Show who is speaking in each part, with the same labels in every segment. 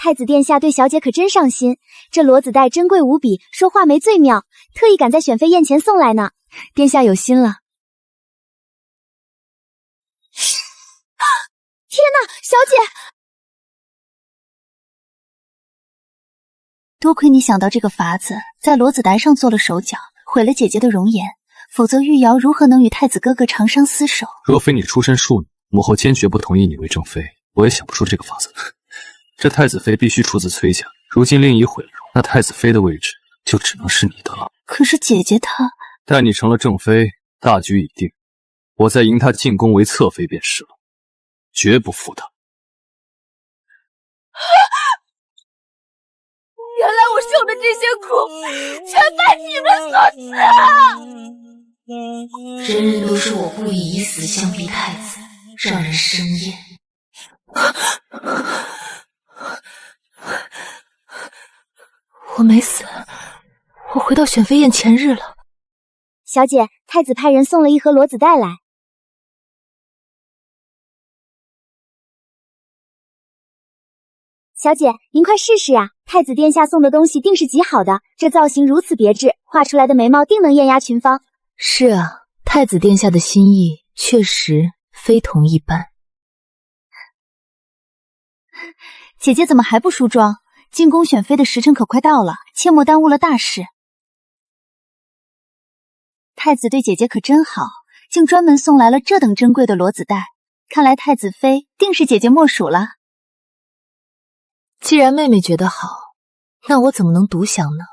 Speaker 1: 太子殿下对小姐可真上心，这罗子带珍贵无比，说话没最妙，特意赶在选妃宴前送来呢。殿下有心了。天哪，小姐！
Speaker 2: 多亏你想到这个法子，在罗子带上做了手脚，毁了姐姐的容颜，否则玉瑶如何能与太子哥哥长相厮守？
Speaker 3: 若非你出身庶女，母后坚决不同意你为正妃，我也想不出这个法子。这太子妃必须出自崔家，如今令已毁了容，那太子妃的位置就只能是你的了。
Speaker 2: 可是姐姐她……
Speaker 3: 待你成了正妃，大局已定，我再迎她进宫为侧妃便是了，绝不负她。
Speaker 4: 原来我受的这些苦，全拜你们所赐啊！
Speaker 5: 人人都说我故意以死相逼太子，让人生厌。
Speaker 4: 我没死，我回到选妃宴前日了。
Speaker 1: 小姐，太子派人送了一盒罗子带来。小姐，您快试试呀！太子殿下送的东西定是极好的，这造型如此别致，画出来的眉毛定能艳压群芳。
Speaker 4: 是啊，太子殿下的心意确实非同一般。
Speaker 2: 姐姐怎么还不梳妆？进宫选妃的时辰可快到了，切莫耽误了大事。太子对姐姐可真好，竟专门送来了这等珍贵的罗子带，看来太子妃定是姐姐莫属了。
Speaker 4: 既然妹妹觉得好，那我怎么能独享呢？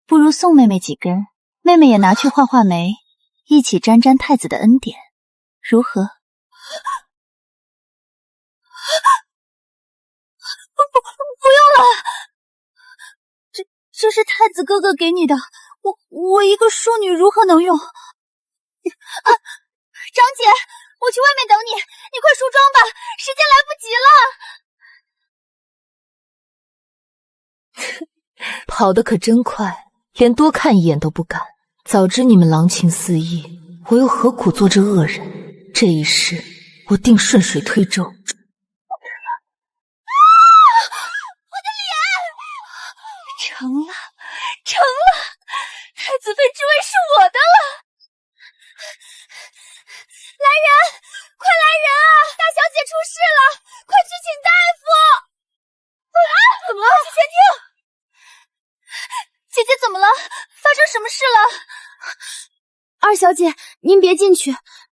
Speaker 2: 不如送妹妹几根，妹妹也拿去画画眉，一起沾沾太子的恩典，如何？
Speaker 1: 不用了，这是太子哥哥给你的，我一个庶女如何能用？张姐，我去外面等你，你快梳妆吧，时间来不及
Speaker 4: 了。跑得可真快，连多看一眼都不敢。早知你们郎情似意，我又何苦做这恶人？这一世，我定顺水推舟。
Speaker 1: 成了，太子妃之位是我的了！来人，快来人啊！大小姐出事了，快去请大夫！怎么了？去前厅。姐姐怎么了？发生什么事了？二小姐，您别进去，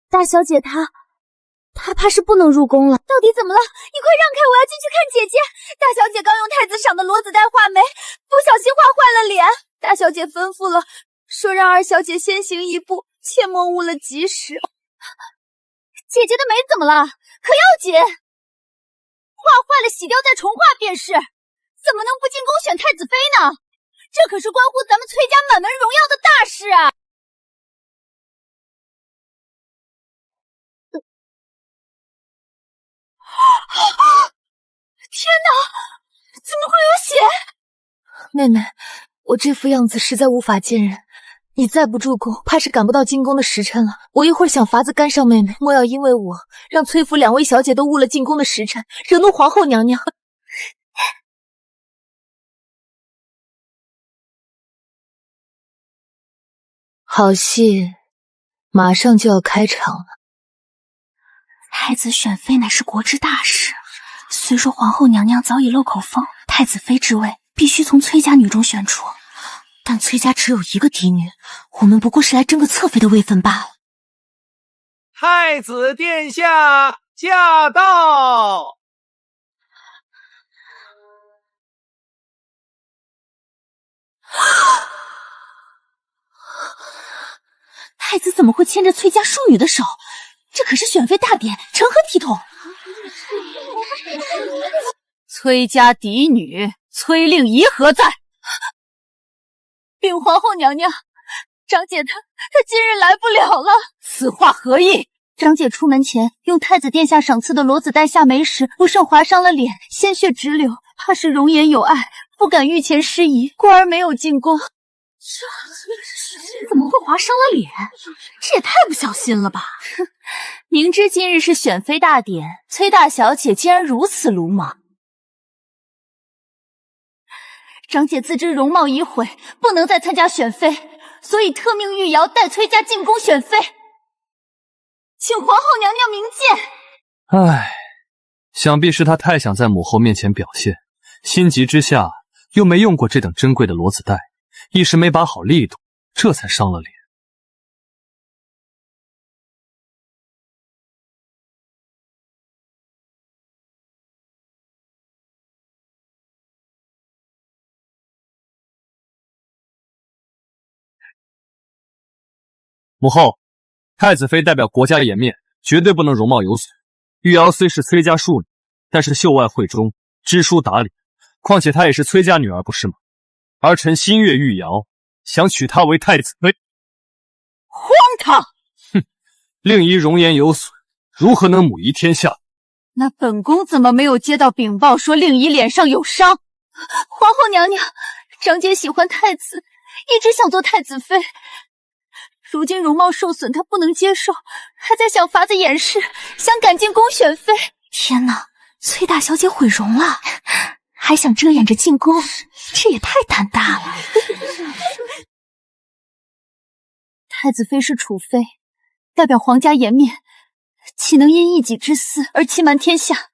Speaker 1: 大小姐她怕是不能入宫了。到底怎么了？你快让开，我要进去看姐姐。大小姐刚用太子赏的罗子带画眉，不小心画坏了脸。大小姐吩咐了，说让二小姐先行一步，切莫误了吉时。姐姐的眉怎么了？可要紧？画坏了洗掉再重画便是，怎么能不进宫选太子妃呢？这可是关乎咱们崔家满门荣耀的大事啊！天哪，怎么会有血？
Speaker 4: 妹妹，我这副样子实在无法见人，你再不助攻，怕是赶不到进宫的时辰了。我一会儿想法子干上妹妹，莫要因为我让崔府两位小姐都误了进宫的时辰，惹怒皇后娘娘。好戏马上就要开场了。
Speaker 2: 太子选妃乃是国之大事，虽说皇后娘娘早已漏口风，太子妃之位必须从崔家女中选出，但崔家只有一个嫡女，我们不过是来争个侧妃的位分罢了。
Speaker 6: 太子殿下驾到！
Speaker 2: 太子怎么会牵着崔家庶女的手？这可是选妃大典，成何体统？
Speaker 7: 崔家嫡女崔令仪何在？
Speaker 1: 禀皇后娘娘，长姐她今日来不了了。
Speaker 7: 此话何意？
Speaker 2: 长姐出门前用太子殿下赏赐的罗子带下眉时，不慎划伤了脸，鲜血直流，怕是容颜有碍，不敢御前失仪，故而没有进宫。
Speaker 7: 怎么会划伤了脸？这也太不小心了吧！明知今日是选妃大典，崔大小姐竟然如此鲁莽，
Speaker 2: 长姐自知容貌已毁，不能再参加选妃，所以特命玉瑶带崔家进宫选妃，请皇后娘娘明鉴。
Speaker 3: 唉，想必是他太想在母后面前表现，心急之下又没用过这等珍贵的罗子带，一时没把好力度，这才伤了脸。母后，太子妃代表国家颜面，绝对不能容貌有损。玉瑶虽是崔家庶女，但是秀外慧中，知书达理，况且她也是崔家女儿，不是吗？儿臣心悦玉瑶，想娶她为太子妃。
Speaker 7: 荒唐！
Speaker 3: 哼，令仪容颜有损，如何能母仪天下？
Speaker 7: 那本宫怎么没有接到禀报说令仪脸上有伤？
Speaker 2: 皇后娘娘，长姐喜欢太子，一直想做太子妃。如今容貌受损，她不能接受，还在想法子掩饰，想赶进宫选妃。
Speaker 4: 天哪，崔大小姐毁容了，还想遮掩着进宫，这也太胆大了。
Speaker 2: 太子妃是储妃，代表皇家颜面，岂能因一己之私而欺瞒天下？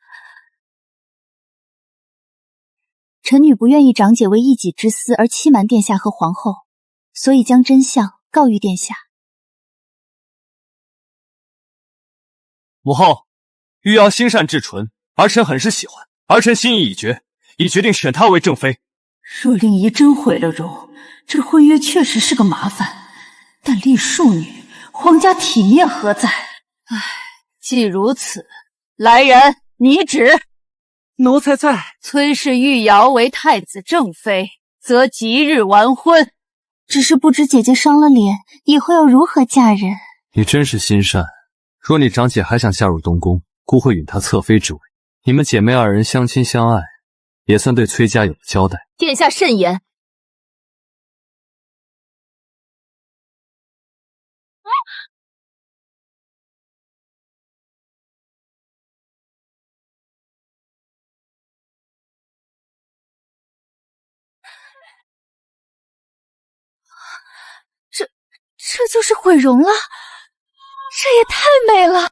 Speaker 2: 臣女不愿意长姐为一己之私而欺瞒殿下和皇后，所以将真相告谕殿下。
Speaker 3: 母后，玉瑶心善至纯，儿臣很是喜欢，儿臣心意已决，已决定选她为正妃。
Speaker 7: 若令仪真毁了容，这婚约确实是个麻烦，但立庶女，皇家体面何在？唉，既如此，来人，拟旨。
Speaker 6: 奴才在。
Speaker 7: 崔氏玉瑶为太子正妃，则即日完婚。
Speaker 2: 只是不知姐姐伤了脸，以后要如何嫁人？
Speaker 3: 你真是心善。若你长姐还想嫁入东宫，姑会允她侧妃之位。你们姐妹二人相亲相爱，也算对崔家有了交代。
Speaker 4: 殿下慎言。
Speaker 1: 这就是毁容了，这也太美了。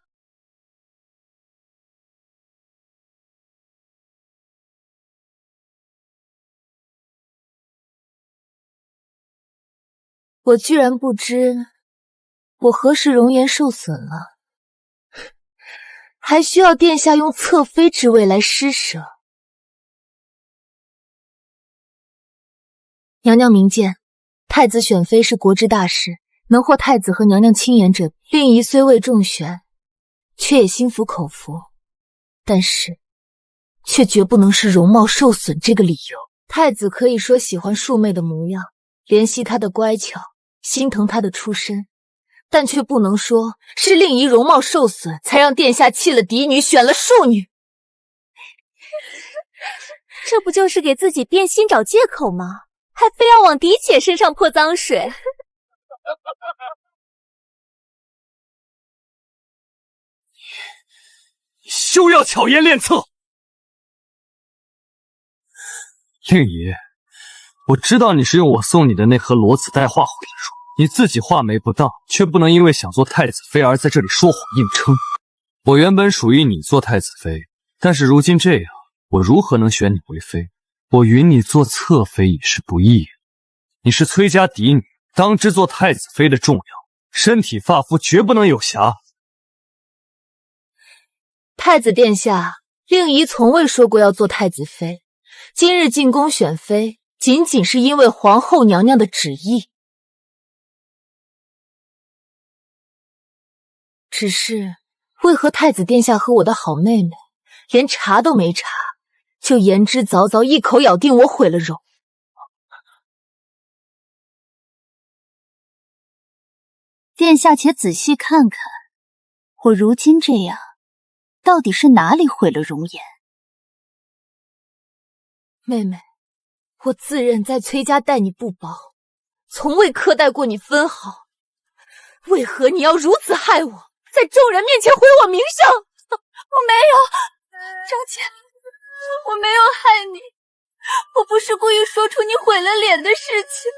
Speaker 4: 我居然不知我何时容颜受损了，还需要殿下用侧妃之位来施舍。娘娘明鉴，太子选妃是国之大事，能获太子和娘娘亲言者，令仪虽未中选，却也心服口服，但是却绝不能是容貌受损这个理由。太子可以说喜欢庶妹的模样，怜惜她的乖巧，心疼她的出身，但却不能说是令仪容貌受损，才让殿下弃了嫡女，选了庶女。
Speaker 1: 这不就是给自己变心找借口吗？还非要往嫡姐身上泼脏水。
Speaker 3: 休要巧言令色！令仪，我知道你是用我送你的那盒罗子带化毁了容，你自己画眉不到，却不能因为想做太子妃而在这里说谎硬撑。我原本属于你做太子妃，但是如今这样，我如何能选你为妃？我允你做侧妃已是不易。你是崔家嫡女，当知做太子妃的重要，身体发肤绝不能有瑕。
Speaker 4: 太子殿下，令仪从未说过要做太子妃，今日进宫选妃，仅仅是因为皇后娘娘的旨意。只是为何太子殿下和我的好妹妹连查都没查，就言之凿凿一口咬定我毁了容？
Speaker 2: 殿下且仔细看看，我如今这样，到底是哪里毁了容颜？
Speaker 4: 妹妹，我自认在崔家待你不薄，从未苛待过你分毫，为何你要如此害我，在众人面前毁我名声？
Speaker 1: 我没有，长姐，我没有害你，
Speaker 4: 我不是故意说出你毁了脸的事情，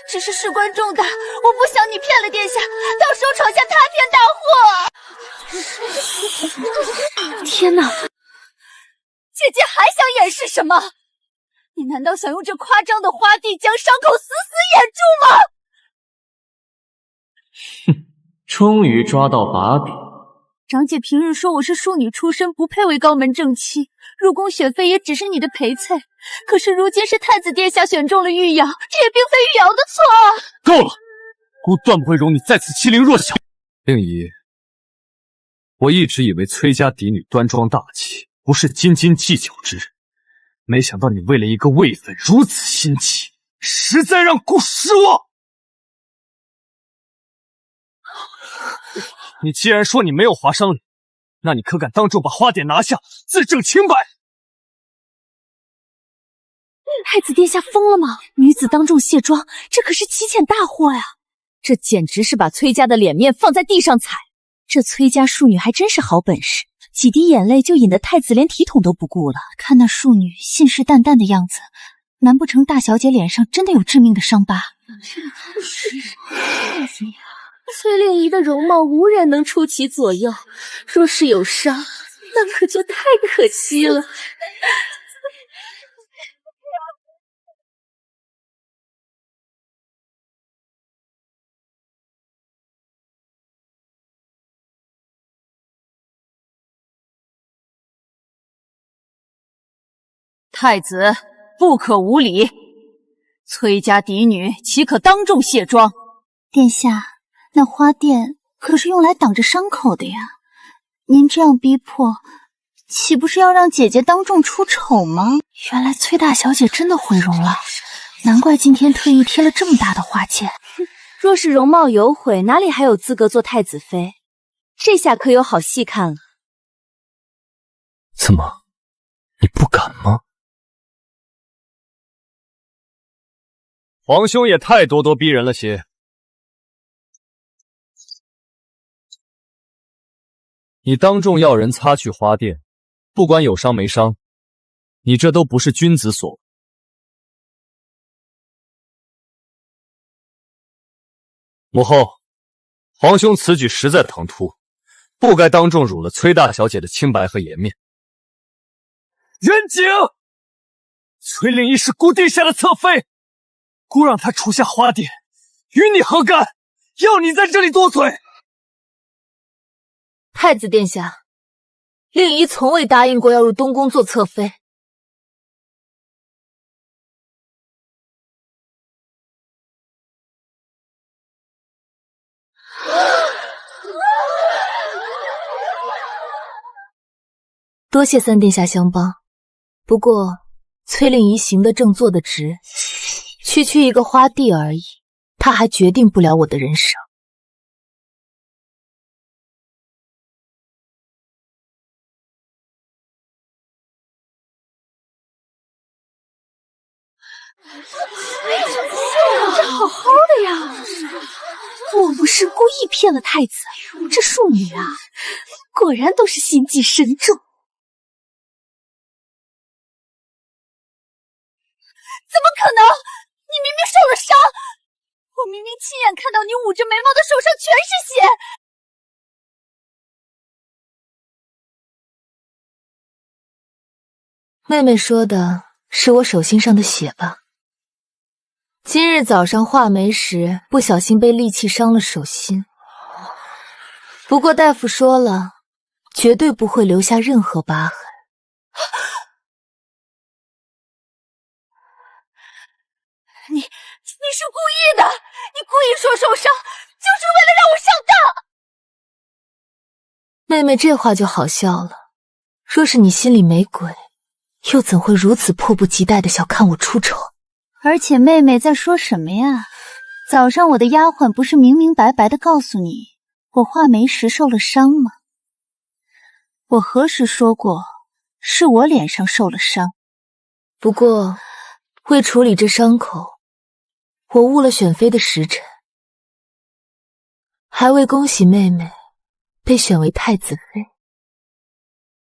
Speaker 4: 只是事关重大，我不想你骗了殿下，到时候闯下塌天大祸。
Speaker 2: 天哪！
Speaker 4: 姐姐还想掩饰什么？你难道想用这夸张的花地将伤口死死掩住吗？
Speaker 8: 哼，终于抓到把柄。
Speaker 4: 长姐平日说我是庶女出身，不配为高门正妻，入宫选妃也只是你的陪衬。可是如今是太子殿下选中了玉瑶，这也并非玉瑶的错啊！
Speaker 3: 够了，孤断不会容你再次欺凌弱小。令仪，我一直以为崔家嫡女端庄大气，不是斤斤计较之人，没想到你为了一个位分如此心急，实在让孤失望。你既然说你没有划伤脸，那你可敢当众把花点拿下，自证清白？
Speaker 2: 太子殿下疯了吗？女子当众卸妆，这可是奇险大祸呀！
Speaker 1: 这简直是把崔家的脸面放在地上踩。
Speaker 2: 这崔家庶女还真是好本事，几滴眼泪就引得太子连体统都不顾了。看那庶女信誓旦旦的样子，难不成大小姐脸上真的有致命的伤疤？
Speaker 1: 崔令仪的容貌无人能出其左右，若是有伤，那可就太可惜了。
Speaker 7: 太子不可无礼，崔家嫡女岂可当众卸妆？
Speaker 2: 殿下，那花钿可是用来挡着伤口的呀，您这样逼迫，岂不是要让姐姐当众出丑吗？原来崔大小姐真的毁容了，难怪今天特意贴了这么大的花钿。
Speaker 1: 若是容貌有毁，哪里还有资格做太子妃？这下可有好戏看了。
Speaker 3: 怎么，你不敢吗？皇兄也太咄咄逼人了些。你当众要人擦去花钿，不管有伤没伤，你这都不是君子所为。母后，皇兄此举实在唐突，不该当众辱了崔大小姐的清白和颜面。仁景，崔令仪是孤殿下的侧妃，孤让她除下花钿，与你何干？要你在这里多嘴！
Speaker 4: 太子殿下，令仪从未答应过要入东宫做侧妃。多谢三殿下相帮，不过崔令仪行得正，坐得直，区区一个花地而已，他还决定不了我的人生。
Speaker 2: 这好好的呀，莫不是故意骗了太子？这庶女啊，果然都是心计深重。
Speaker 4: 怎么可能？你明明受了伤，我明明亲眼看到你捂着眉毛的手上全是血。妹妹说的是我手心上的血吧？今日早上画眉时不小心被利器伤了手心，不过大夫说了，绝对不会留下任何疤痕。你是故意的，你故意说受伤，就是为了让我上当。妹妹这话就好笑了，若是你心里没鬼，又怎会如此迫不及待地想看我出丑？
Speaker 2: 而且妹妹在说什么呀？早上我的丫鬟不是明明白白地告诉你，我画眉时受了伤吗？我何时说过是我脸上受了伤？
Speaker 4: 不过为处理这伤口，我误了选妃的时辰，还未恭喜妹妹被选为太子妃。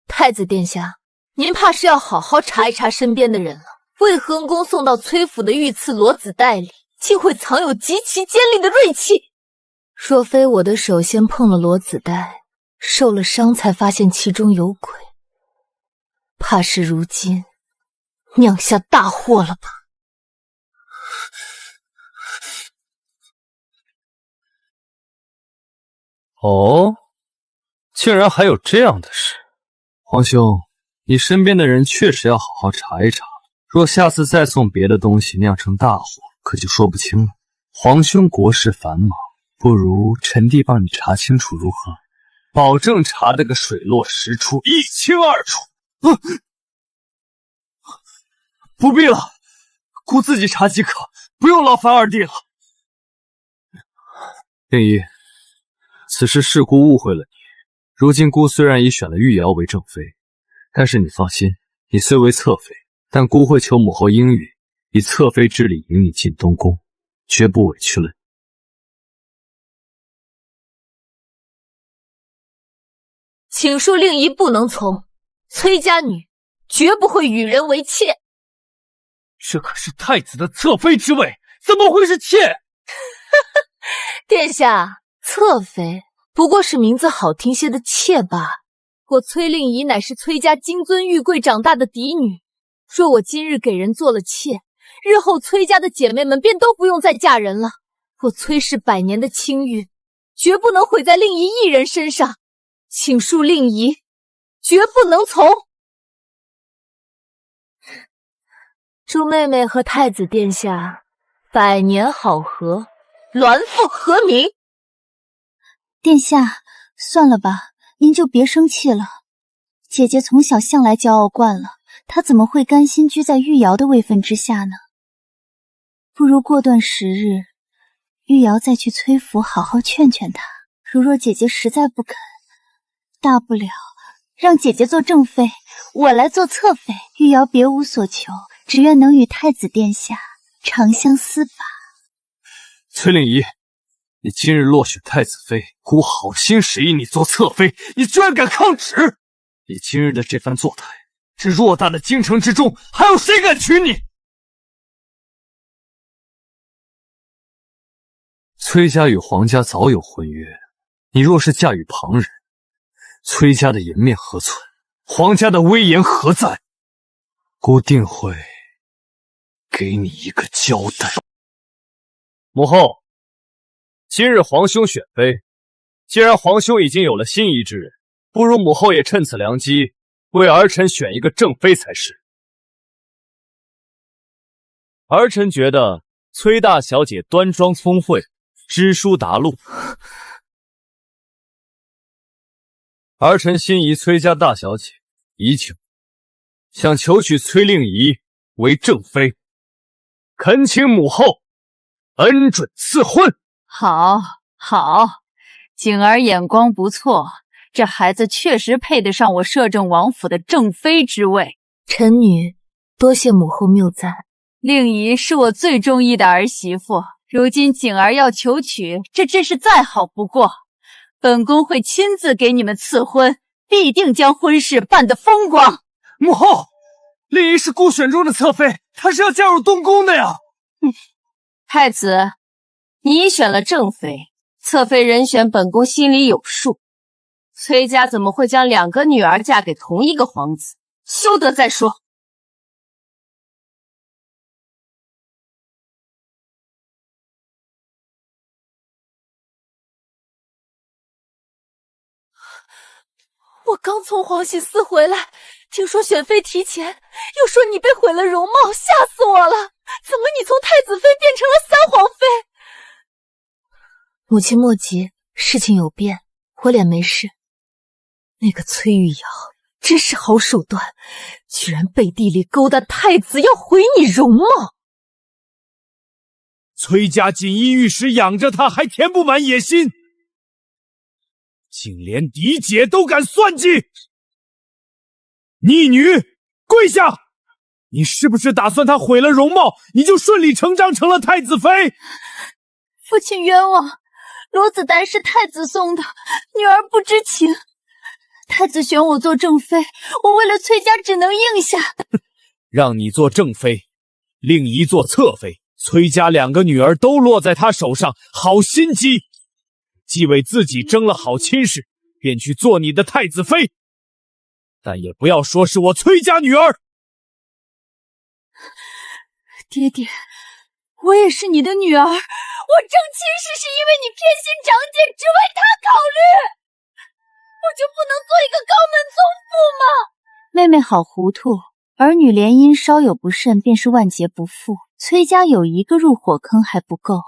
Speaker 4: 太子殿下，您怕是要好好查一查身边的人了。为何宫送到崔府的御赐罗子袋里，竟会藏有极其尖利的锐器？若非我的手先碰了罗子袋，受了伤才发现其中有鬼，怕是如今酿下大祸了吧？
Speaker 3: 哦，竟然还有这样的事。皇兄，你身边的人确实要好好查一查，若下次再送别的东西酿成大祸，可就说不清了。皇兄国事繁忙，不如臣弟帮你查清楚如何？保证查得个水落石出，一清二楚。不必了，姑自己查即可，不用劳烦二弟了。令仪，此事是姑误会了你。如今姑虽然已选了玉瑶为正妃，但是你放心，你虽为侧妃，但姑会求母后应允，以侧妃之礼迎你进东宫，绝不委屈了你。
Speaker 4: 请恕令仪不能从，崔家女绝不会与人为妾。
Speaker 3: 这可是太子的侧妃之位，怎么会是妾？
Speaker 4: 殿下，侧妃不过是名字好听些的妾罢。我崔令仪乃是崔家金尊玉贵长大的嫡女，若我今日给人做了妾，日后崔家的姐妹们便都不用再嫁人了。我崔氏100年的清誉，绝不能毁在令仪一人身上。请恕令仪，绝不能从。祝妹妹和太子殿下百年好合，鸾凤和鸣。
Speaker 1: 殿下，算了吧，您就别生气了。姐姐从小向来骄傲惯了，她怎么会甘心居在玉瑶的位分之下呢？不如过段时日，玉瑶再去崔府好好劝劝她。如若姐姐实在不肯，大不了让姐姐做正妃，我来做侧妃。玉瑶别无所求，只愿能与太子殿下长相厮把。
Speaker 3: 崔令仪，你今日落选太子妃，姑好心实意你做侧妃，你居然敢抗旨！你今日的这番作态，这偌大的京城之中，还有谁敢娶你？崔家与皇家早有婚约，你若是嫁与旁人，崔家的颜面何存？皇家的威严何在？姑定会给你一个交代。母后，今日皇兄选妃，既然皇兄已经有了心仪之人，不如母后也趁此良机，为儿臣选一个正妃才是。儿臣觉得崔大小姐端庄聪慧，知书达路。儿臣心仪崔家大小姐宜久，想求娶崔令仪为正妃，恳请母后恩准赐婚。
Speaker 7: 好，景儿眼光不错，这孩子确实配得上我摄政王府的正妃之位。
Speaker 4: 臣女多谢母后谬赞。
Speaker 7: 令仪是我最中意的儿媳妇，如今景儿要求娶，这真是再好不过。本宫会亲自给你们赐婚，必定将婚事办得风光。
Speaker 3: 母后，令仪是姑选中的侧妃，她是要嫁入东宫的呀。
Speaker 2: 太子，你已选了正妃，侧妃人选本宫心里有数。崔家怎么会将2个女儿嫁给同一个皇子？休得再说。
Speaker 4: 我刚从皇禧寺回来，听说选妃提前，又说你被毁了容貌，吓死我了！怎么你从太子妃变成了3皇妃？母亲莫急，事情有变，我脸没事。那个崔玉瑶真是好手段，居然背地里勾搭太子，要毁你容貌。
Speaker 6: 崔家锦衣玉食养着他，还填不满野心，竟连嫡姐都敢算计！逆女，跪下！你是不是打算她毁了容貌，你就顺理成章成了太子妃？
Speaker 7: 父亲冤枉，罗子丹是太子送的，女儿不知情。太子选我做正妃，我为了崔家只能应下。
Speaker 6: 让你做正妃，另一座侧妃，崔家2个女儿都落在他手上，好心机。既为自己争了好亲事，便去做你的太子妃，但也不要说是我崔家女儿。
Speaker 7: 爹爹，我也是你的女儿，我争亲事是因为你偏心长姐，只为她考虑，我就不能做一个高门宗妇吗？
Speaker 2: 妹妹好糊涂，儿女联姻稍有不慎便是万劫不复。崔家有一个入火坑还不够，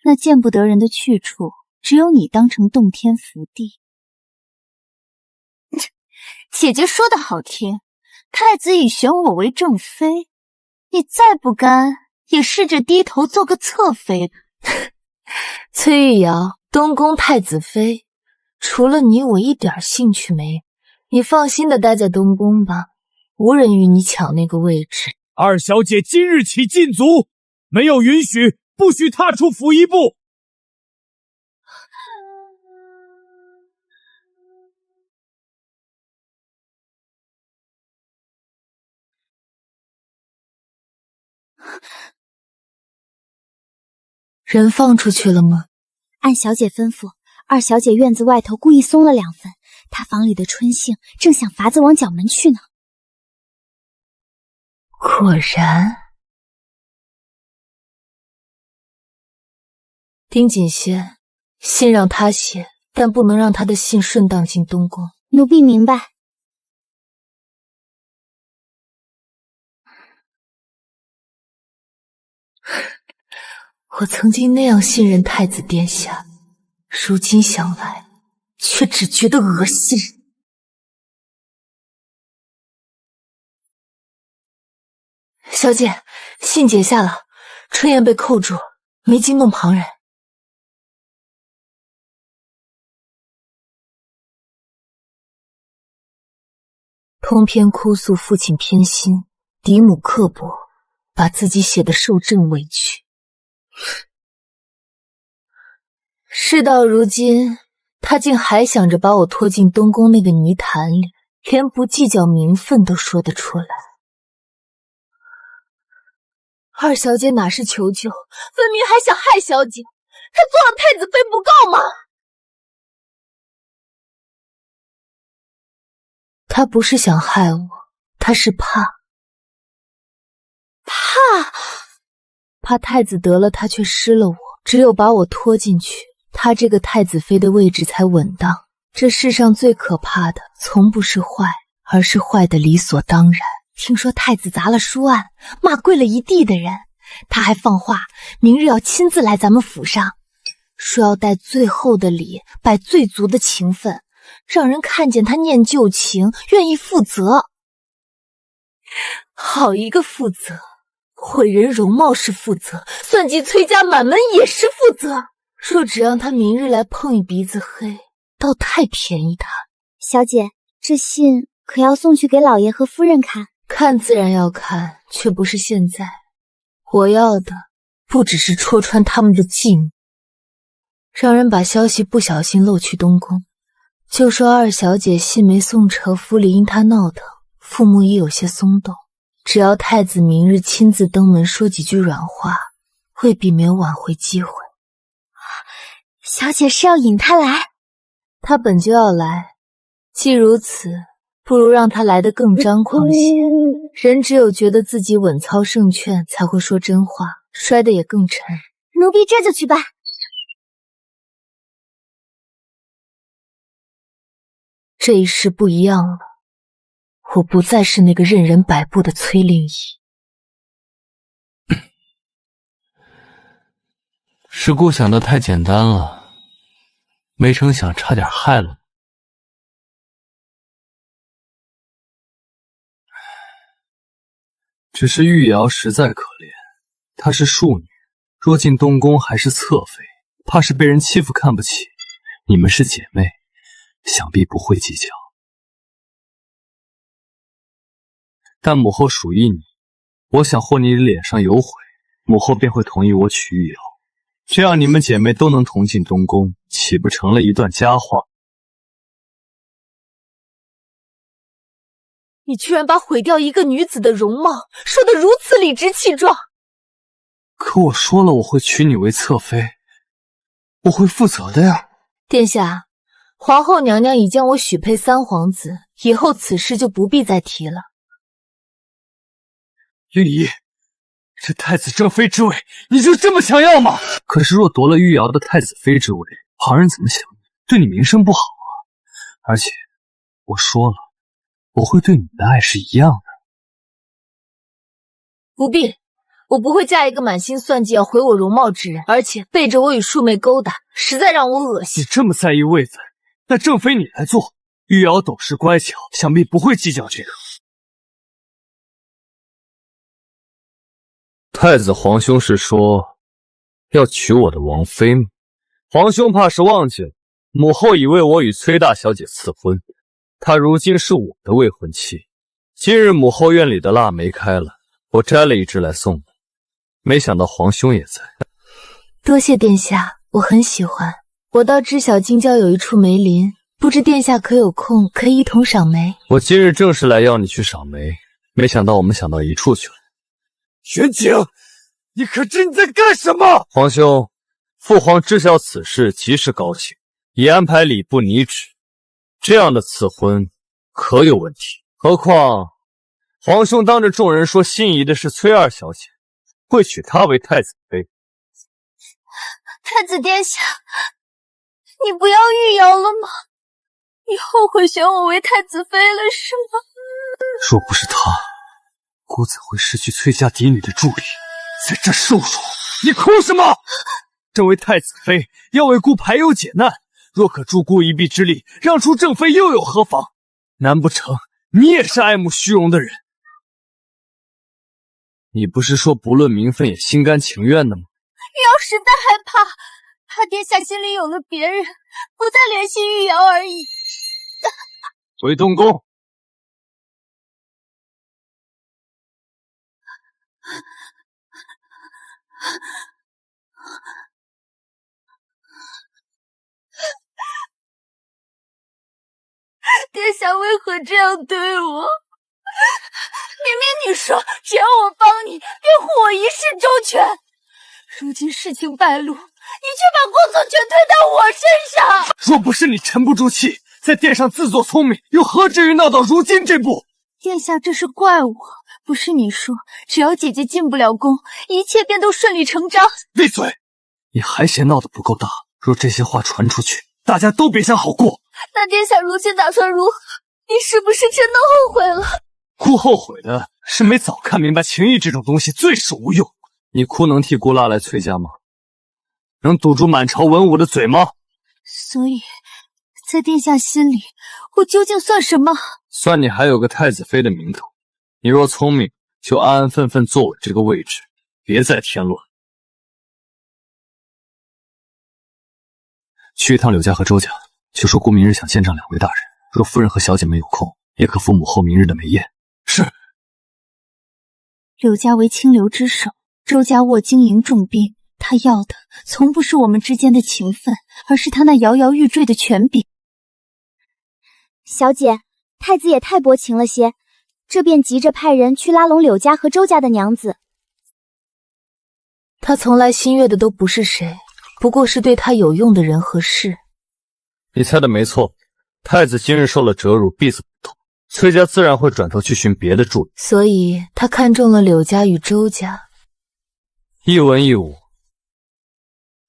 Speaker 2: 那见不得人的去处，只有你当成洞天福地。姐姐说的好听，太子已选我为正妃，你再不甘，也试着低头做个侧妃。
Speaker 4: 崔玉瑶，东宫太子妃，除了你，我一点兴趣没有。你放心的待在东宫吧，无人与你抢那个位置。
Speaker 6: 二小姐今日起禁足，没有允许，不许踏出府一步。
Speaker 4: 人放出去了吗？
Speaker 1: 按小姐吩咐，二小姐院子外头故意松了2分，她房里的春杏正想法子往角门去呢。
Speaker 4: 果然。丁锦轩，信让他写，但不能让他的信顺当进东宫。
Speaker 1: 奴婢明白。
Speaker 4: 我曾经那样信任太子殿下，如今想来，却只觉得恶心。小姐，信解下了，春燕被扣住，没惊动旁人。通篇哭诉父亲偏心，嫡母刻薄，把自己写得受尽委屈。事到如今，他竟还想着把我拖进东宫那个泥潭里，连不计较名分都说得出来。二小姐哪是求救，分明还想害小姐，她做了太子妃不够吗？她不是想害我，她是怕太子得了她却失了我，只有把我拖进去，她这个太子妃的位置才稳当。这世上最可怕的从不是坏，而是坏的理所当然。听说太子砸了书案，骂跪了一地的人，他还放话明日要亲自来咱们府上，说要带最后的礼，摆最足的情分，让人看见他念旧情，愿意负责。好一个负责，毁人容貌是负责，算计崔家满门也是负责。若只让他明日来碰一鼻子黑，倒太便宜他。
Speaker 1: 小姐，这信可要送去给老爷和夫人看？
Speaker 4: 看自然要看，却不是现在。我要的不只是戳穿他们的计谋，让人把消息不小心漏去东宫。就说二小姐信没送成，府里因她闹腾，父母已有些松动。只要太子明日亲自登门说几句软话，未必没有挽回机会。
Speaker 1: 小姐是要引他来？
Speaker 4: 他本就要来，既如此，不如让他来得更张狂些。人只有觉得自己稳操胜券，才会说真话，摔得也更沉。
Speaker 1: 奴婢这就去办。
Speaker 4: 这一世不一样了，我不再是那个任人摆布的崔令仪。
Speaker 3: 是姑想的太简单了，没成想差点害了你。只是玉瑶实在可怜，她是庶女，若进东宫还是侧妃，怕是被人欺负看不起。你们是姐妹，想必不会计较。但母后属意你，我想或你脸上有悔，母后便会同意我娶玉瑶，这样你们姐妹都能同进东宫，岂不成了一段佳话？
Speaker 4: 你居然把毁掉一个女子的容貌说得如此理直气壮！
Speaker 3: 可我说了，我会娶你为侧妃，我会负责的呀。
Speaker 4: 殿下，皇后娘娘已将我许配三皇子，以后此事就不必再提了。
Speaker 3: 玉仪，这太子正妃之位，你就这么想要吗？可是若夺了玉瑶的太子妃之位，旁人怎么想？对你名声不好啊。而且我说了，我会对你的爱是一样的。
Speaker 4: 不必，我不会嫁一个满心算计要毁我容貌之人，而且背着我与庶妹勾搭，实在让我恶心。
Speaker 3: 你这么在意位子，那正妃你来做。玉瑶懂事乖巧，想必不会计较这个。太子皇兄是说要娶我的王妃吗？皇兄怕是忘记了，母后已为我与崔大小姐赐婚，她如今是我的未婚妻。今日母后院里的腊梅开了，我摘了一枝来送你，没想到皇兄也在。
Speaker 4: 多谢殿下，我很喜欢。我倒知晓京郊有一处梅林，不知殿下可有空，可以一同赏梅。
Speaker 3: 我今日正是来要你去赏梅，没想到我们想到一处去了。玄景，你可知你在干什么？皇兄，父皇知晓此事，极是高兴，已安排礼部拟旨。这样的赐婚可有问题？何况皇兄当着众人说心仪的是崔二小姐，会娶她为太子妃。
Speaker 1: 太子殿下，你不要玉瑶了吗？你后悔选我为太子妃了是吗？
Speaker 3: 若不是她，姑怎会失去崔家嫡女的助力，在这受辱？你哭什么？身为太子妃，要为姑排忧解难，若可助姑一臂之力，让出正妃又有何妨？难不成你也是爱慕虚荣的人？你不是说不论名分也心甘情愿的吗？
Speaker 1: 玉瑶实在害怕殿下心里有了别人，不再联系玉瑶而已。
Speaker 3: 回东宫。
Speaker 1: 殿下为何这样对我？明明你说只要我帮你，便护我一世周全。如今事情败露，你却把过错全推到我身上。
Speaker 3: 若不是你沉不住气，在殿上自作聪明，又何至于闹到如今这步？
Speaker 2: 殿下这是怪我，不是你说只要姐姐进不了宫，一切便都顺理成章。
Speaker 3: 闭嘴！你还嫌闹得不够大？若这些话传出去，大家都别想好过。
Speaker 1: 那殿下如今打算如何？你是不是真的后悔了？
Speaker 3: 姑后悔的是没早看明白情义这种东西最是无用。你姑能替姑拉来崔家吗？能堵住满朝文武的嘴吗？
Speaker 2: 所以在殿下心里，我究竟算什么？
Speaker 3: 算你还有个太子妃的名头。你若聪明，就安安分分坐稳这个位置，别再添乱。去一趟柳家和周家，就说姑明日想见上两位大人，若夫人和小姐们有空，也可赴母后明日的梅宴。是。
Speaker 2: 柳家为清流之首，周家握经营重兵，他要的从不是我们之间的情分，而是他那摇摇欲坠的权柄。
Speaker 1: 小姐，太子也太薄情了些，这便急着派人去拉拢柳家和周家的娘子。
Speaker 4: 他从来心悦的都不是谁，不过是对他有用的人和事。
Speaker 3: 你猜的没错，太子今日受了折辱，必死不痛，崔家自然会转头去寻别的助理，
Speaker 4: 所以他看中了柳家与周家。
Speaker 3: 一文一武，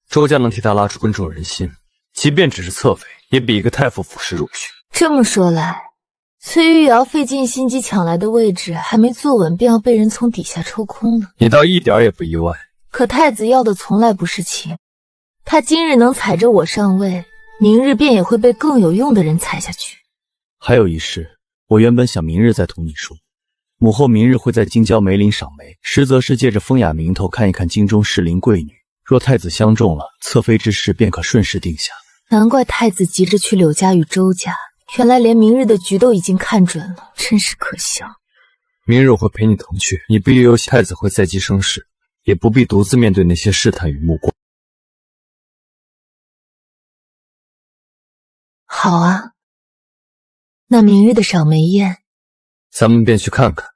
Speaker 3: 周家能替他拉出观众人心，即便只是侧妃，也比一个太傅府侍荣许。
Speaker 4: 这么说来，崔玉瑶费尽心机抢来的位置，还没坐稳，便要被人从底下抽空了。
Speaker 3: 你倒一点也不意外。
Speaker 4: 可太子要的从来不是情，他今日能踩着我上位，明日便也会被更有用的人踩下去。
Speaker 6: 还有一事，我原本想明日再同你说。母后明日会在京郊梅林赏梅，实则是借着风雅名头看一看京中适龄贵女。若太子相中了，侧妃之事便可顺势定下。
Speaker 4: 难怪太子急着去柳家与周家，原来连明日的局都已经看准了，真是可笑。
Speaker 3: 明日我会陪你同去，你必有太子会再击生事，也不必独自面对那些试探与目光。
Speaker 4: 好啊，那明日的赏梅宴
Speaker 3: 咱们便去看看。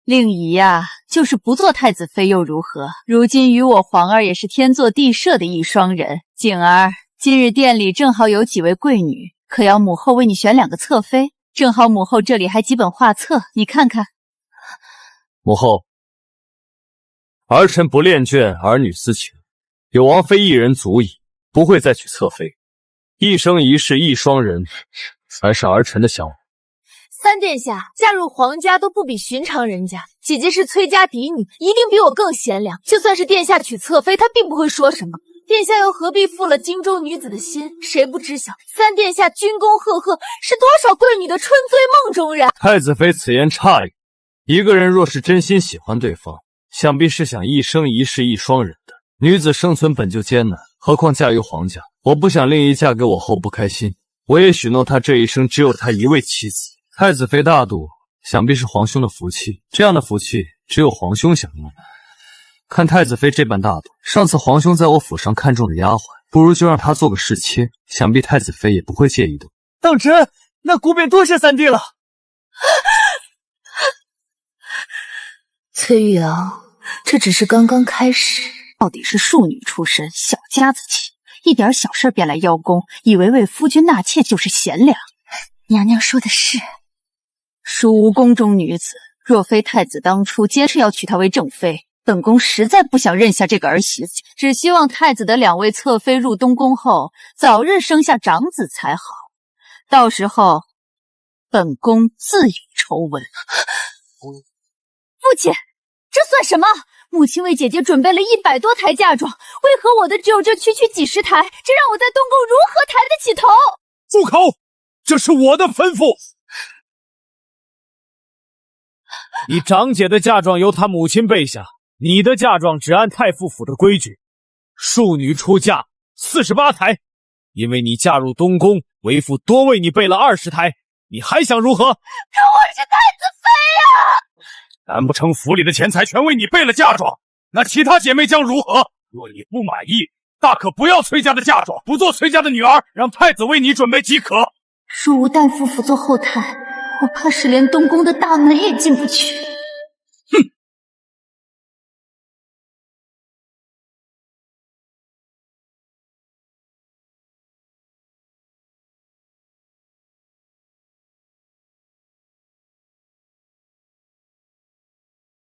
Speaker 7: 令仪呀，就是不做太子妃又如何？如今与我皇儿也是天作地设的一双人。景儿，今日殿里正好有几位贵女，可要母后为你选2个侧妃。正好母后这里还几本画册，你看看。
Speaker 3: 母后，儿臣不恋眷儿女私情，有王妃一人足矣，不会再娶侧妃。一生一世一双人，才是儿臣的向往。
Speaker 4: 三殿下嫁入皇家都不比寻常人家，姐姐是崔家嫡女，一定比我更贤良。就算是殿下娶侧妃，她并不会说什么。殿下又何必负了荆州女子的心？谁不知晓三殿下军功赫赫，是多少贵女的春醉梦中人？
Speaker 3: 太子妃此言差矣。一个人若是真心喜欢对方，想必是想一生一世一双人的。女子生存本就艰难，何况嫁于皇家。我不想令仪嫁给我后不开心，我也许诺她这一生只有她一位妻子。太子妃大度，想必是皇兄的福气，这样的福气只有皇兄享用。看太子妃这般大度，上次皇兄在我府上看中的丫鬟，不如就让她做个侍妾，想必太子妃也不会介意的。
Speaker 6: 当真？那姑便多谢三弟了。
Speaker 4: 崔玉瑶，这只是刚刚开始。
Speaker 7: 到底是庶女出身，小家子气，一点小事便来邀功，以为为夫君纳妾就是贤良。
Speaker 2: 娘娘说的是。
Speaker 7: 蜀吴宫中女子，若非太子当初坚持要娶她为正妃，本宫实在不想认下这个儿媳妇，只希望太子的2位侧妃入东宫后，早日生下长子才好。到时候，本宫自有筹文。
Speaker 1: 父亲，这算什么？母亲为姐姐准备了100多台嫁妆，为何我的只有这区区几十台？这让我在东宫如何抬得起头？
Speaker 6: 住口！这是我的吩咐。你长姐的嫁妆由她母亲备下，你的嫁妆只按太傅府的规矩，庶女出嫁48台。因为你嫁入东宫，为父多为你备了20台，你还想如何？可
Speaker 1: 我是太子妃呀！
Speaker 6: 难不成府里的钱财全为你备了嫁妆？那其他姐妹将如何？若你不满意，大可不要崔家的嫁妆，不做崔家的女儿，让太子为你准备即可。
Speaker 7: 若无代夫辅做后台，我怕是连东宫的大门也进不去。
Speaker 6: 哼！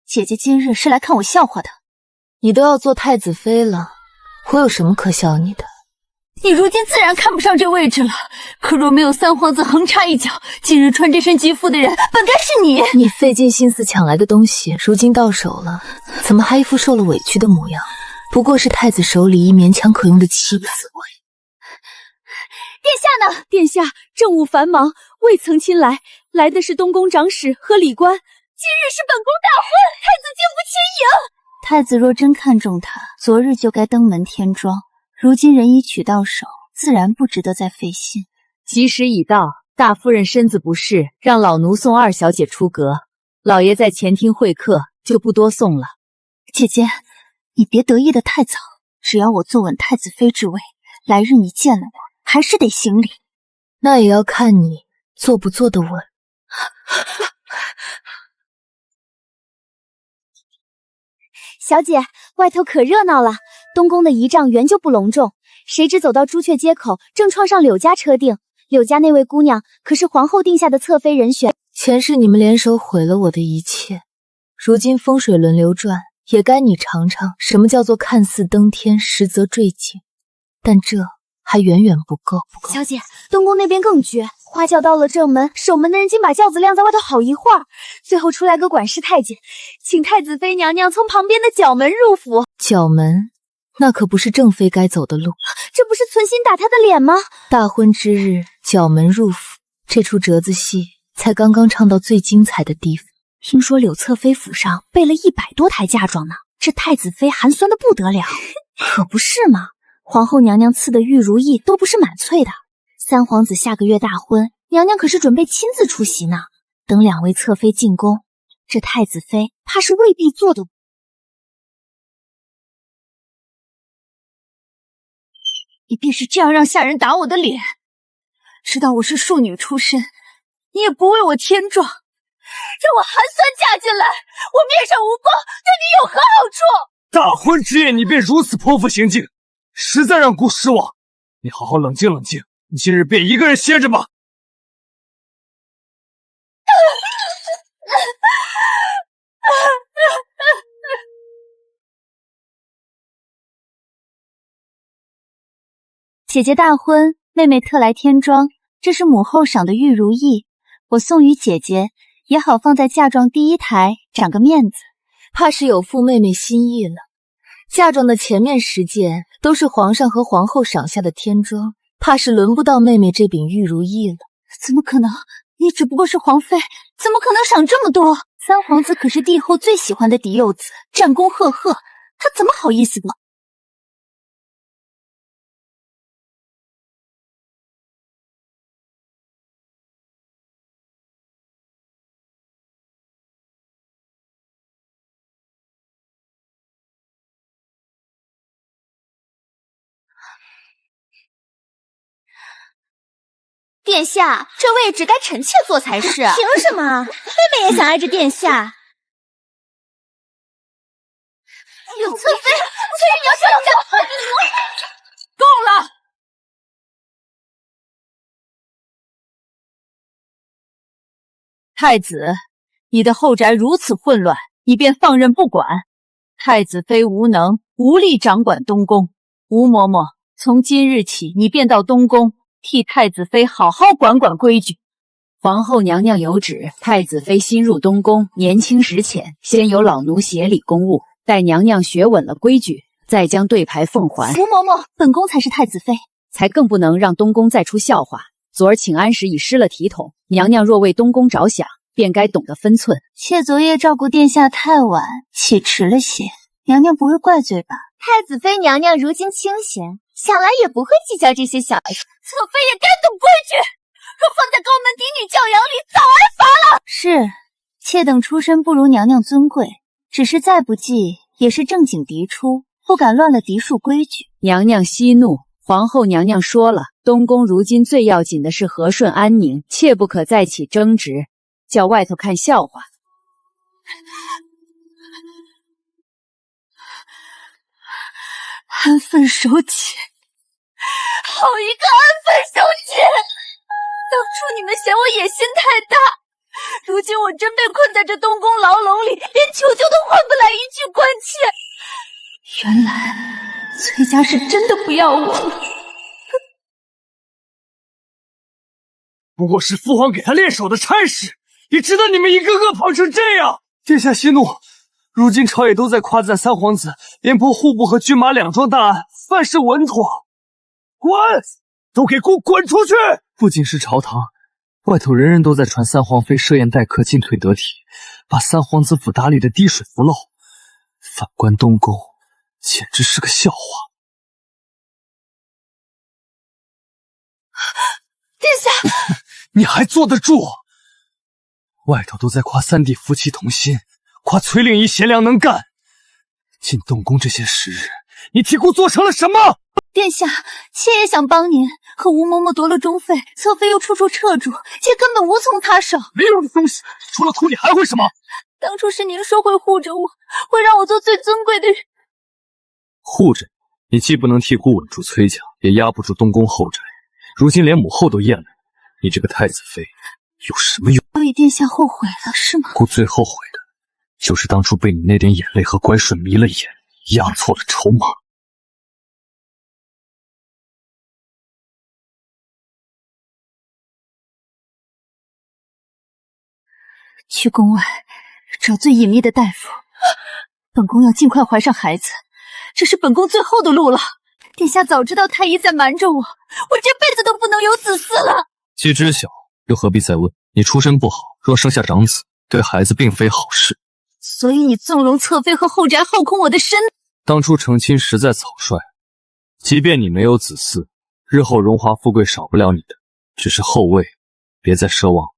Speaker 2: 姐姐今日是来看我笑话的。
Speaker 4: 你都要做太子妃了，我有什么可笑你的？
Speaker 7: 你如今自然看不上这位置了，可若没有三皇子横插一脚，今日穿这身吉服的人本该是你。
Speaker 4: 你费尽心思抢来的东西，如今到手了，怎么还一副受了委屈的模样？不过是太子手里一勉强可用的妻子。
Speaker 1: 殿下呢？殿下政务繁忙，未曾亲来，来的是东宫长史和礼官。今日是本宫大婚，太子竟不亲迎。
Speaker 2: 太子若真看中她，昨日就该登门添妆。如今人已娶到手，自然不值得再费心。
Speaker 9: 吉时已到，大夫人身子不适，让老奴送2小姐出阁。老爷在前厅会客，就不多送了。
Speaker 2: 姐姐，你别得意的太早，只要我坐稳太子妃之位，来日你见了我，还是得行礼。
Speaker 4: 那也要看你坐不坐得稳。
Speaker 1: 小姐，外头可热闹了。东宫的仪仗原就不隆重，谁知走到朱雀街口，正撞上柳家车定。柳家那位姑娘可是皇后定下的侧妃人选。
Speaker 4: 前世你们联手毁了我的一切，如今风水轮流转，也该你尝尝什么叫做看似登天，实则坠井。但这还远远不够。
Speaker 1: 小姐，东宫那边更绝，花轿到了正门，守门的人竟把轿子晾在外头好一会儿，最后出来个管事太监，请太子妃娘娘从旁边的角门入府。
Speaker 4: 角门？那可不是正妃该走的路。
Speaker 1: 这不是存心打她的脸吗？
Speaker 4: 大婚之日，角门入府，这出折子戏才刚刚唱到最精彩的地方。
Speaker 1: 听说柳侧妃府上备了100多台嫁妆呢，这太子妃寒酸的不得了。可不是嘛，皇后娘娘赐的玉如意都不是满翠的。三皇子下个月大婚，娘娘可是准备亲自出席呢。等两位侧妃进宫，这太子妃怕是未必做得。
Speaker 7: 你便是这样让下人打我的脸，知道我是庶女出身，你也不为我添妆，让我寒酸嫁进来，我面上无光，对你有何好处？
Speaker 3: 大婚之夜你便如此泼妇行径，实在让姑失望。你好好冷静冷静，你今日便一个人歇着吧。
Speaker 1: 姐姐大婚，妹妹特来添妆，这是母后赏的玉如意，我送与姐姐，也好放在嫁妆第一台，长个面子。
Speaker 4: 怕是有负妹妹心意了。嫁妆的前面10件都是皇上和皇后赏下的添妆，怕是轮不到妹妹这柄玉如意了。
Speaker 7: 怎么可能？你只不过是皇妃，怎么可能赏这么多？三皇子可是帝后最喜欢的嫡幼子，战功赫赫，他怎么好意思呢？
Speaker 1: 殿下，这位置该臣妾坐才是。凭什么？妹妹也想挨着殿下。有侧妃，翠玉娘小姐，
Speaker 7: 够了！太子，你的后宅如此混乱，你便放任不管？太子妃无能，无力掌管东宫。吴嬷嬷，从今日起，你便到东宫，替太子妃好好管管规矩。
Speaker 9: 皇后娘娘有旨，太子妃新入东宫，年轻识浅，先由老奴协理公务，待娘娘学稳了规矩，再将对牌奉还。
Speaker 1: 吴嬷嬷，本宫才是太子妃，
Speaker 9: 才更不能让东宫再出笑话。昨儿请安时已失了体统，娘娘若为东宫着想，便该懂得分寸。
Speaker 1: 妾昨夜照顾殿下太晚，起迟了些，娘娘不会怪罪吧？太子妃娘娘如今清闲，想来也不会计较这些小事。
Speaker 7: 侧妃也该懂规矩，若放在高门嫡女教养里，早挨罚了。
Speaker 1: 是，妾等出身不如娘娘尊贵，只是再不济也是正经嫡出，不敢乱了嫡庶规矩。
Speaker 9: 娘娘息怒，皇后娘娘说了，东宫如今最要紧的是和顺安宁，切不可再起争执，叫外头看笑话。
Speaker 7: 安分守己，好一个安分守己！当初你们嫌我野心太大，如今我真被困在这东宫牢笼里，连求救都换不来一句关切。原来崔家是真的不要我了。
Speaker 3: 不过是父皇给他练手的差事，也值得你们一个个跑成这样。殿下息怒，如今朝野都在夸赞三皇子连破户部和军马2桩大案，办事稳妥。滚！都给我滚出去！不仅是朝堂，外头人人都在传三皇妃设宴待客，进退得体，把三皇子府打理的滴水不漏。反观东宫，简直是个笑话。
Speaker 7: 殿下，
Speaker 3: 你还坐得住？外头都在夸三弟夫妻同心，夸崔令仪贤良能干。进东宫这些时日，你替姑做成了什么？
Speaker 7: 殿下，妾也想帮您，可吴嬷嬷夺了中妃，侧妃又处处掣住，妾根本无从插手。
Speaker 3: 没用的东西，除了哭你还会什么？
Speaker 7: 当初是您说会护着我，会让我做最尊贵的人。
Speaker 3: 护着你，你既不能替姑稳住崔家，也压不住东宫后宅。如今连母后都厌了你，这个太子妃有什么用？
Speaker 7: 为殿下后悔了是吗？
Speaker 3: 姑最后悔的就是当初被你那点眼泪和乖顺迷了眼，押错了筹码。
Speaker 7: 去宫外找最隐秘的大夫，本宫要尽快怀上孩子，这是本宫最后的路了。殿下早知道太医在瞒着我，我这辈子都不能有子嗣了。
Speaker 3: 既知晓，又何必再问？你出身不好，若生下长子，对孩子并非好事。
Speaker 7: 所以你纵容侧妃和后宅耗空我的身。
Speaker 3: 当初成亲实在草率，即便你没有子嗣，日后荣华富贵少不了你的。只是后位，别再奢望。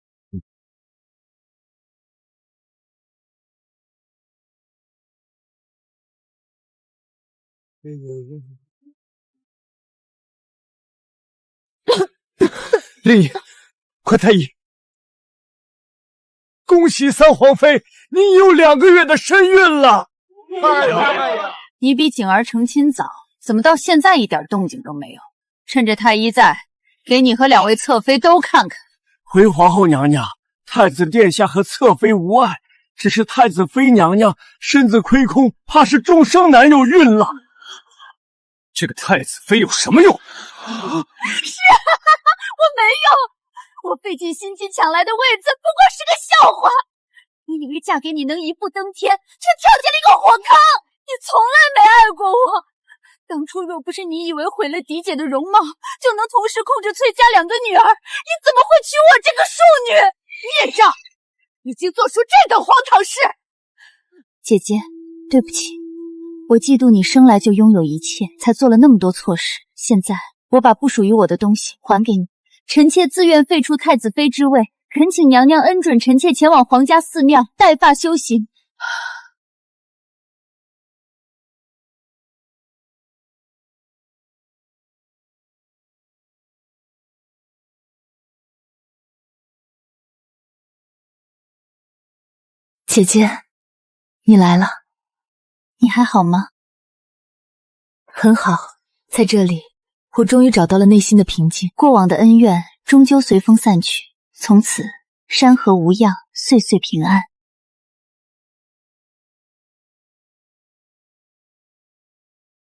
Speaker 6: 令尹，快太医！恭喜三皇妃，你有2个月的身孕了！
Speaker 7: 哎呀，你比景儿成亲早，怎么到现在一点动静都没有？趁着太医在，给你和2位侧妃都看看。
Speaker 10: 回皇后娘娘，太子殿下和侧妃无碍，只是太子妃娘娘身子亏空，怕是终生难有孕了。
Speaker 3: 这个太子妃有什么用？
Speaker 1: 是啊，我没有，我费尽心机抢来的位子不过是个笑话。你以为嫁给你能一步登天，却跳进了一个火坑？你从来没爱过我。当初若不是你以为毁了嫡姐的容貌就能同时控制崔家2个女儿，你怎么会娶我这个庶女？孽障，已经做出这等荒唐事！
Speaker 2: 姐姐，对不起，我嫉妒你生来就拥有一切，才做了那么多错事。现在我把不属于我的东西还给你，臣妾自愿废除太子妃之位，恳请娘娘恩准臣妾前往皇家寺庙带发修行。
Speaker 4: 姐姐，你来了。
Speaker 2: 你还好吗？
Speaker 4: 很好，在这里，我终于找到了内心的平静。
Speaker 2: 过往的恩怨终究随风散去，从此山河无恙，岁岁平安。